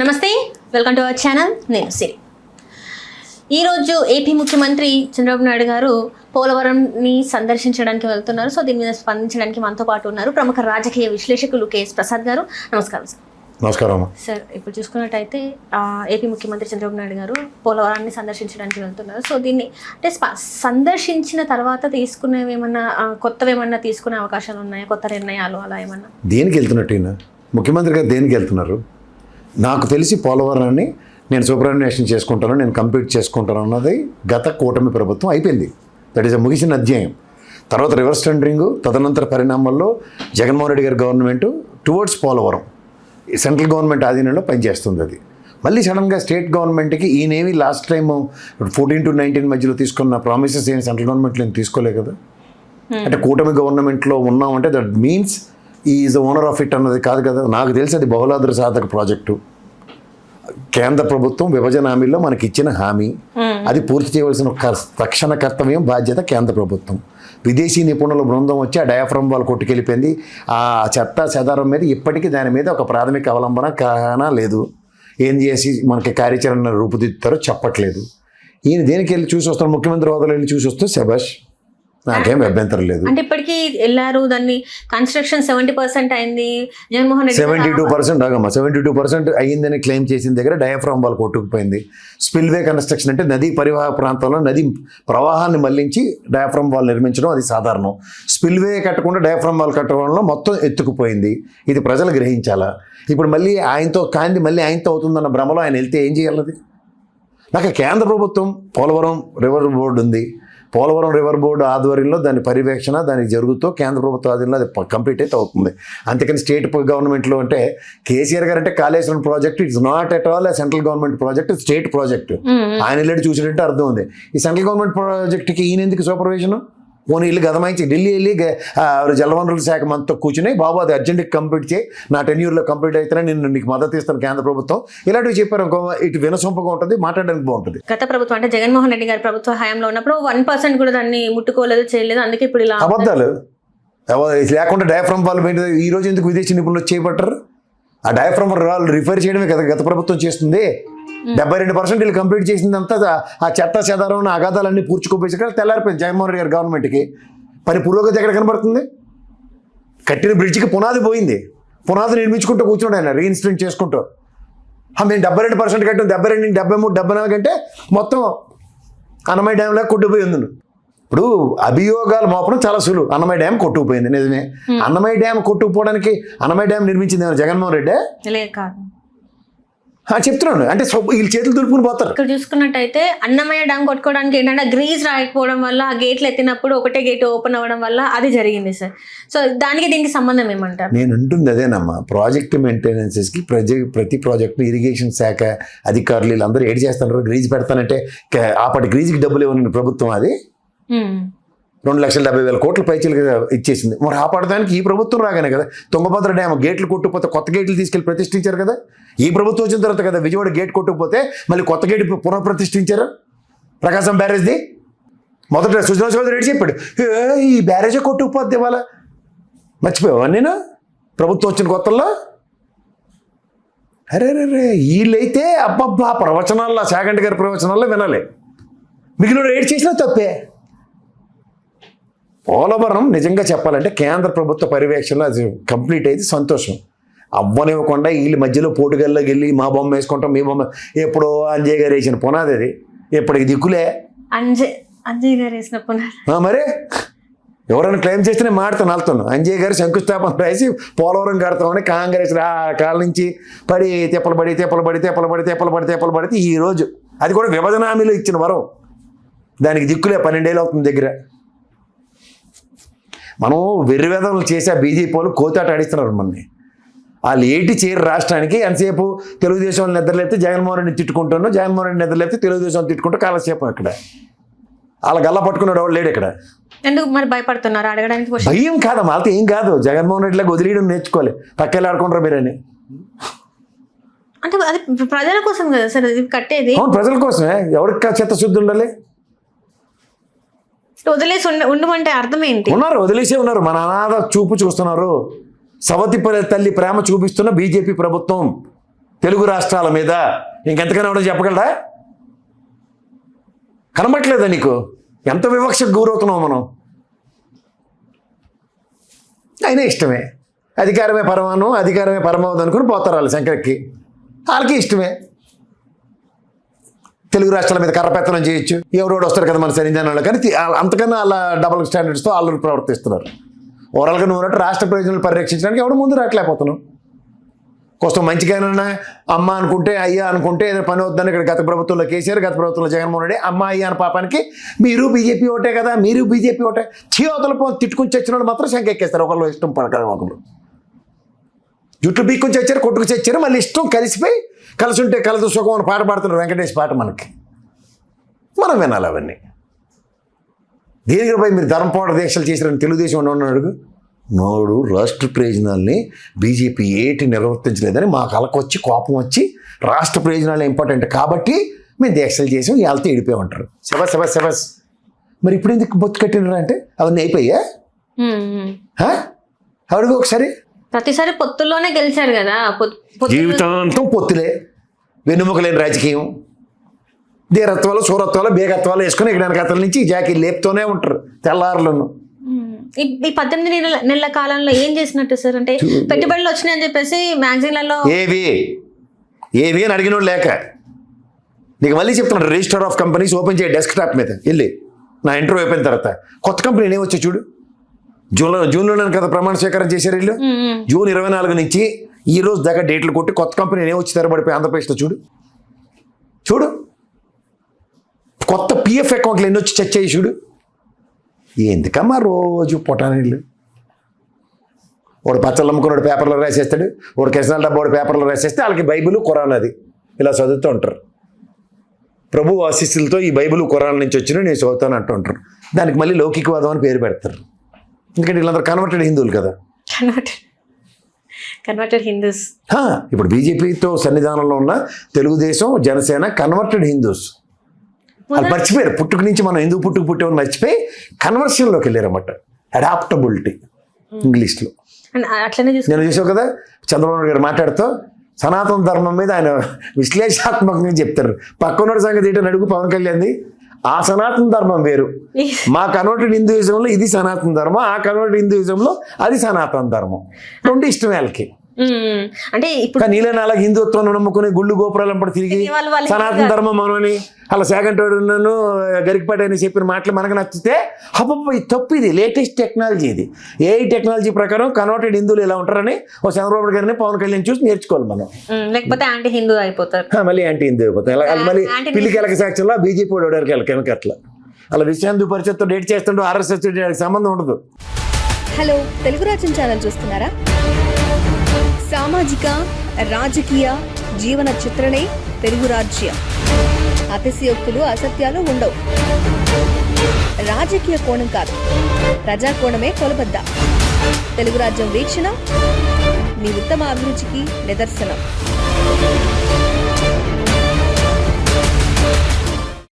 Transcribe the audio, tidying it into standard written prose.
నమస్తే, welcome to our channel. నేను సిరి. ఈరోజు ఏపీ ముఖ్యమంత్రి చంద్రబాబు నాయుడు గారు పోలవరంని సందర్శించడానికి వెళ్తున్నారు. సో దీని మీద స్పందించడానికి మనతో పాటు ఉన్నారు ప్రముఖ రాజకీయ విశ్లేషకులు కేఎస్ ప్రసాద్ గారు. నమస్కారం సార్. నమస్కారం సార్. ఇప్పుడు చూసుకున్నట్టయితే ఏపీ ముఖ్యమంత్రి చంద్రబాబు నాయుడు గారు పోలవరాన్ని సందర్శించడానికి వెళ్తున్నారు. సో దీన్ని అంటే సందర్శించిన తర్వాత తీసుకునేవి ఏమన్నా కొత్తవి ఏమన్నా తీసుకునే అవకాశాలు ఉన్నాయా? కొత్త నిర్ణయాలు అలా ఏమన్నా? దేనికి వెళ్తున్నట్టు ముఖ్యమంత్రి గారు దేనికి వెళ్తున్నారు? నాకు తెలిసి పోలవరాన్ని నేను సూపరాన్వేషణ చేసుకుంటాను, నేను కంప్లీట్ చేసుకుంటాను అన్నది గత కూటమి ప్రభుత్వం అయిపోయింది. దట్ ఈస్ ముగిసిన అధ్యాయం. తర్వాత రివర్స్ టెండరింగ్, తదనంతర పరిణామాల్లో జగన్మోహన్ రెడ్డి గారి government towards Polavaram central government ఆధీనంలో పనిచేస్తుంది. అది మళ్ళీ సడన్గా స్టేట్ గవర్నమెంట్కి ఈయనేమి లాస్ట్ టైం 14 to 19 మధ్యలో తీసుకున్న ప్రామిసెస్ ఏమి సెంట్రల్ గవర్నమెంట్లో ఏం తీసుకోలే కదా. అంటే కూటమి గవర్నమెంట్లో ఉన్నామంటే that means is owner of it అన్నది కాదు కదా. నాకు తెలిసి అది బహుళాద్ర సాధక ప్రాజెక్టు. కేంద్ర ప్రభుత్వం విభజన హామీలో మనకి ఇచ్చిన హామీ, అది పూర్తి చేయవలసిన తక్షణ కర్తవ్యం, బాధ్యత కేంద్ర ప్రభుత్వం. విదేశీ నిపుణుల బృందం వచ్చి ఆ డయాఫ్రమ్ వాళ్ళు కొట్టుకెళ్ళిపోయింది. ఆ చెత్త చెదారం మీద ఇప్పటికీ దాని మీద ఒక ప్రాథమిక అవలంబన కానా లేదు. ఏం చేసి మనకి కార్యాచరణ రూపుదిద్దుతారో చెప్పట్లేదు. ఈయన దేనికి వెళ్ళి చూసి వస్తాను, ముఖ్యమంత్రి హోదాలో వెళ్ళి చూసి వస్తే శభాష్, నాకేం అభ్యంతరం లేదు. అంటే ఇప్పటికీ వెళ్ళారు, దాన్ని కన్స్ట్రక్షన్ 70% అయింది. జగన్మోహన్ రెడ్డి 72% ఆగమ్మా, 72% అయ్యిందని క్లెయిమ్ చేసిన దగ్గర డయాఫ్రామ్ వాళ్ళు కొట్టుకుపోయింది. స్పిల్వే కన్స్ట్రక్షన్ అంటే నదీ పరివాహక ప్రాంతంలో నది ప్రవాహాన్ని మళ్లించి డయాఫ్రామ్ వాల్ నిర్మించడం అది సాధారణం. స్పిల్వే కట్టకుండా డయాఫ్రామ్ వాల్ కట్టడం వల్ల మొత్తం ఎత్తుకుపోయింది. ఇది ప్రజలు గ్రహించాలా? ఇప్పుడు మళ్ళీ ఆయనతో కాంది మళ్ళీ ఆయనతో అవుతుందన్న భ్రమలో ఆయన వెళ్తే ఏం చేయాలది? నాకు కేంద్ర ప్రభుత్వం పోలవరం రివర్ బోర్డు ఉంది. పోలవరం రివర్ బోర్డు ఆధ్వర్యంలో దాని పర్యవేక్షణ దానికి జరుగుతూ కేంద్ర ప్రభుత్వ ఆధ్వర్యంలో అది కంప్లీట్ అయితే అవుతుంది. అందుకని స్టేట్ గవర్నమెంట్లో అంటే కేసీఆర్ గారు అంటే Kaleshwaram project it's not at all central government project, state project. ఆయన వెళ్ళి చూసినట్టు అర్థం ఉంది. ఈ సెంట్రల్ గవర్నమెంట్ ప్రాజెక్ట్కి ఈయన ఎందుకు సూపర్విజన్? పోనీ ఇల్లు గదమాయించి ఢిల్లీ వెళ్ళి జలవనరుల శాఖ మనతో కూర్చుని బాబు అది అర్జెంట్గా కంప్లీట్ చేయి, నా టెన్యూర్లో కంప్లీట్ అయితేనే నేను నీకు మద్దతు ఇస్తాను కేంద్ర ప్రభుత్వం, ఇలాంటివి చెప్పారు. ఇటు వినసొంపగా ఉంటుంది, మాట్లాడడానికి బాగుంటుంది. గత ప్రభుత్వం అంటే జగన్మోహన్ రెడ్డి గారి ప్రభుత్వ హయాంలో ఉన్నప్పుడు 1% కూడా దాన్ని ముట్టుకోలేదు, చేయలేదు. అందుకే ఇప్పుడు ఇలా అబద్ధాలు లేకుండా డయాఫ్రమ్ వాళ్ళు పోయింది. ఈ రోజు ఎందుకు విదేశీ నిపుణులు చేయబట్టారు? ఆ డయాఫ్రమ్ వాళ్ళు రిఫర్ చేయడమే కదా గత ప్రభుత్వం చేస్తుంది. 72% వీళ్ళు కంప్లీట్ చేసిందంతా ఆ చెత్త చెదారం అగాధాలన్నీ పూడ్చుకోపోయి తెల్లారిపోయింది జగన్మోహన్ రెడ్డి గారి గవర్నమెంట్కి. పని పురోగతి ఎక్కడ కనబడుతుంది? కట్టిన బ్రిడ్జికి పునాది పోయింది, పునాది నిర్మించుకుంటూ కూర్చోండి ఆయన రీఇన్స్టెంట్ చేసుకుంటూ. మేము 72% కట్టాం, 72, 73, 74 అంటే మొత్తం అన్నమయ్య డ్యాంలో కొట్టుకుపోయి ఉంది. ఇప్పుడు అభియోగాలు మోపడం చాలా సులువు. అన్నమయ్య డ్యామ్ కొట్టుకుపోయింది, నిజమే. అన్నమయ్య డ్యామ్ కొట్టుకుపోవడానికి అన్నమయ్య డ్యామ్ నిర్మించింది జగన్మోహన్ రెడ్డి కాదు చెప్తున్నాను. అంటే వీళ్ళు చేతులు దులుపుకుని పోతారు. ఇక్కడ చూసుకున్నట్టయితే అన్నమయ్య డ్యామ్ కొట్టుకోవడానికి ఏంటంటే గ్రీజ్ రాకపోవడం వల్ల ఆ గేట్లు ఎత్తినప్పుడు ఒకటే గేట్ ఓపెన్ అవ్వడం వల్ల అది జరిగింది సార్. సో దానికి దీనికి సంబంధం ఏమంటారు? నేను అంటుంది అదేనమ్మా, ప్రాజెక్ట్ మెయింటెనెన్సెస్కి ప్రతి ప్రాజెక్టు ఇరిగేషన్ శాఖ అధికారులు వీళ్ళందరూ ఏడు చేస్తున్నారు. గ్రీజ్ పెడతానంటే ఆపటి గ్రీజ్కి డబ్బులు ఇవ్వను ప్రభుత్వం. అది 2,70,000 కోట్ల పైచీలు ఇచ్చేసింది. మరి ఆపడడానికి ఈ ప్రభుత్వం రాగానే కదా. తుంగభద్ర డ్యామ్ గేట్లు కొట్టుకుపోతే కొత్త గేట్లు తీసుకెళ్ళి ప్రతిష్ఠించారు కదా. ఈ ప్రభుత్వం వచ్చిన తర్వాత కదా విజయవాడ గేట్ కొట్టుకుపోతే మళ్ళీ కొత్త గేట్ పునఃప్రతిష్ఠించారు. ప్రకాశం బ్యారేజ్ది మొదట సుజనా చౌదరి రెడ్డి చెప్పాడు, ఈ బ్యారేజే కొట్టుకుపోద్ది ఇవాళ. మర్చిపోయావా నేను ప్రభుత్వం వచ్చిన కొత్తల్లో? అరే వీళ్ళైతే అబ్బబ్బా ప్రవచనాల్లో శాగంటి గారి ప్రవచనాల్లో వినాలి, మిగిలిన రేట్ చేసినా తప్పే. పోలవరం నిజంగా చెప్పాలంటే కేంద్ర ప్రభుత్వ పర్యవేక్షణలో అది కంప్లీట్ అయితే సంతోషం. అవ్వనివ్వకుండా వీళ్ళ మధ్యలో పోటుగల్లోకి వెళ్ళి మా బొమ్మ వేసుకుంటాం, మీ బొమ్మ ఎప్పుడో అంజయ్ గారు వేసిన పునాది అది. ఎప్పటికి దిక్కులే అంజయ్ గారు వేసిన పునాది. మరి ఎవరైనా క్లెయిమ్ చేస్తేనే మాడతాను వెళ్తాను. అంజయ్ గారు శంకుస్థాపన రాసి పోలవరం కడతామని కాంగ్రెస్ కాళ్ళ నుంచి పడి తెప్పలు పడితే ఈరోజు అది కూడా విభజన హామీలో ఇచ్చిన వరం. దానికి దిక్కులే 12 ఏళ్ళు అవుతుంది దగ్గర. మనం వెర్రివేదనలు చేసి ఆ బీజేపీ వాళ్ళు కోతాట ఆడిస్తున్నారు మనని. వాళ్ళు ఏటి చేయరు రాష్ట్రానికి. ఎంతసేపు తెలుగుదేశం నిద్రలేపితే జగన్మోహన్ రెడ్డిని తిట్టుకుంటాను, జగన్మోహన్ రెడ్డి నిద్రలేపితే తెలుగుదేశం తిట్టుకుంటూ కాలక్షేపం. ఇక్కడ వాళ్ళ గల్ల పట్టుకున్నాడు వాడు లేడు ఇక్కడ. ఎందుకు మరి భయపడుతున్నారు అడగడానికి? భయం కాదు, వాళ్ళతో ఏం కాదు. జగన్మోహన్ రెడ్డిలాగా వదిలేయడం నేర్చుకోవాలి. పక్కన ఆడుకుంటారు మీరని. అంటే అది ప్రజల కోసం కదా సార్ అది కట్టేది. అవును, ప్రజల కోసమే. ఎవరికి చిత్తశుద్ధి ఉండాలి? వదిలేసి ఉండమంటే అర్థం ఏంటి? ఉన్నారు, వదిలేసే ఉన్నారు. మన అనాథ చూపు చూస్తున్నారు. సవతి తల్లి ప్రేమ చూపిస్తున్న బీజేపీ ప్రభుత్వం. తెలుగు రాష్ట్రాల మీద ఇంకెంతకైనా ఎవడో చెప్పగలరా? కనబట్లేదా నీకు? ఎంత వివక్షకు గురవుతున్నావు మనం? అయినా ఇష్టమే, అధికారమే పరమానం, అధికారమే పరమావధి అనుకుని పోతారు వాళ్ళు శంకరకి. వాళ్ళకి ఇష్టమే. తెలుగు రాష్ట్రాల మీద కర్రపెత్తనం చేయొచ్చు, ఎవడోడు వస్తారు కదా మన సన్నిధానంలో. కానీ అంతకన్నా అలా డబుల్ స్టాండర్డ్స్తో వాళ్ళు ప్రవర్తిస్తున్నారు. ఓవరాల్గా నువ్వు ఉన్నట్టు రాష్ట్ర ప్రయోజనాలు పరిరక్షించడానికి ఎవడు ముందు రావట్లేకపోతున్నావు. కొంచెం మంచిగానన్నా అమ్మ అనుకుంటే అయ్యా అనుకుంటే ఏదైనా పని అవుతుందని ఇక్కడ గత ప్రభుత్వంలో కేసీఆర్, గత ప్రభుత్వంలో జగన్మోహన్ రెడ్డి అమ్మ అయ్యా అని పాపానికి మీరు బీజేపీ ఒకటే కదా, మీరు బీజేపీ ఒకటే చీవతలపో తిట్టుకుని చచ్చిన వాళ్ళు మాత్రం శంక ఎక్కేస్తారు. ఒకళ్ళు ఇష్టం పడక ఒకళ్ళు జుట్లు బీక్కొని చచ్చారు, కొట్టుకు చచ్చారు, మళ్ళీ ఇష్టం కలిసిపోయి కలిసి ఉంటే కలదు సుఖం అని పాట పాడుతున్నారు వెంకటేష్ పాట. మనం వినాలి అవన్నీ. దేనిపై మీరు ధర్మపోరాట దీక్షలు చేశారని తెలుగుదేశం ఉన్నాడు నోడు రాష్ట్ర ప్రయోజనాల్ని బీజేపీ ఏటి నిర్వర్తించలేదని మాకు అలకొచ్చి కోపం వచ్చి రాష్ట్ర ప్రయోజనాలు ఇంపార్టెంట్ కాబట్టి మేము దీక్షలు చేసాం, వాళ్ళతో ఇడిపోయామంటారు. శబస్. మరి ఇప్పుడు ఎందుకు బొత్తు కట్టినారా అంటే అవన్నీ అయిపోయా? అడుగు ఒకసారి. ప్రతిసారి పొత్తుల్లోనే గెలిచారు కదా. జీవితాంతం పొత్తులే, వెన్నుముకలేని రాజకీయం, ధీరత్వాలు, సూరత్వాలు, బేగత్వాలు వేసుకుని ఇక్కడ కథల నుంచి జాకీ లేపుతూనే ఉంటారు తెల్లారులను. ఈ 18 నెలల కాలంలో ఏం చేసినట్టు సార్? అంటే పెట్టుబడులు వచ్చినాయని చెప్పేసి మ్యాగజైన్లలో ఏవి అని అడిగినోడు లేక నీకు మళ్ళీ చెప్తున్నాడు. రిజిస్టర్ ఆఫ్ కంపెనీస్ ఓపెన్ చేయ డెస్క్టాప్ మీద వెళ్ళి. నా ఇంటర్వ్యూ అయిపోయిన తర్వాత కొత్త కంపెనీ ఏమొచ్చా చూడు. జూన్లోనే కదా ప్రమాణ స్వీకారం చేశారు వీళ్ళు. జూన్ 24 నుంచి ఈ రోజు దాకా డేట్లు కొట్టి కొత్త కంపెనీ ఏమొచ్చి తెరబడిపోయి ఆంధ్రప్రదేశ్లో చూడు. కొత్త పిఎఫ్ అకౌంట్లు ఎన్ని వచ్చి చెక్ చేయి చూడు. ఎందుకమ్మా రోజు పొటానీళ్ళు? వాడు పచ్చళ్ళు అమ్ముకున్నాడు పేపర్లో రాసేస్తాడు, వాడు కిరసనాల డబ్బా వాడు పేపర్లో రాసేస్తే వాళ్ళకి బైబిల్ ఖురాన్ అది ఇలా చదువుతూ ఉంటారు. ప్రభు ఆశీస్సులతో ఈ బైబిల్ ఖురాన్ నుంచి వచ్చిన నేను చదువుతాను అంటూ ఉంటారు. దానికి మళ్ళీ లౌకికవాదం అని పేరు పెడతారు. ఎందుకంటే వీళ్ళందరూ కన్వర్టెడ్ హిందువులు కదా. Converted Hindus. ఇప్పుడు బీజేపీతో సన్నిధానంలో ఉన్న తెలుగుదేశం, జనసేన కన్వర్టెడ్ హిందూస్. వాళ్ళు మర్చిపోయారు. పుట్టుక నుంచి మనం ఎందుకు పుట్టేవాళ్ళు మర్చిపోయి కన్వర్షన్లోకి వెళ్ళారన్నమాట. అడాప్టబిలిటీ ఇంగ్లీష్లో. నేను చూసావు కదా చంద్రబాబు నాయుడు గారు మాట్లాడుతూ సనాతన ధర్మం మీద ఆయన విశ్లేషాత్మకంగా చెప్తారు. పక్కనోడి సంగతి ఏంటని అడుగు పవన్ కళ్యాణ్ది. ఆ సనాతన ధర్మం వేరు, మా కన్వర్టెడ్ హిందూయిజంలో ఇది సనాతన ధర్మం, ఆ కన్వర్టెడ్ హిందూయిజంలో అది సనాతన ధర్మం. రెండు ఇష్టం వాళ్ళకి. అంటే ఇప్పుడు నీళ్ళ నాలా హిందుత్వం నమ్ముకుని గుళ్ళు గోపురాలు అప్పుడు తిరిగి సనాతన ధర్మం మనని అలా సేగంటోడు నన్ను గరికపాటి అని చెప్పిన మాటలు మనకు నచ్చితే అబ్బబ్బ ఇది తప్పు, ఇది లేటెస్ట్ టెక్నాలజీ, ఇది ఏఐ టెక్నాలజీ ప్రకారం కన్వర్టెడ్ హిందువులు ఇలా ఉంటారని ఓ చంద్రబాబు గారిని పవన్ కళ్యాణ్ చూసి నేర్చుకోవాలి మనం. లేకపోతే యాంటీ హిందూ అయిపోతారు, మళ్ళీ యాంటీ హిందూ అయిపోతారు. మళ్ళీ పిల్లికి ఎలక సాక్షిలో బీజేపీ వాడు అట్లా అలా విశ్వాందు పరిషత్తో డేట్ చేస్తుంటూ ఆర్ఎస్ఎస్ సంబంధం ఉండదు. హలో, తెలుగు రాజ్యం ఛానల్ చూస్తున్నారా? సామాజిక, రాజకీయ, జీవన చిత్రణే తెలుగు రాజ్యం. అతిశయోక్తులు, అసత్యాలు ఉండవు. రాజకీయ కోణం కాదు, ప్రజా కోణమే కొలబద్ద. తెలుగు రాజ్యం వీక్షణ మీ ఉత్తమ అభిరుచికి నిదర్శనం.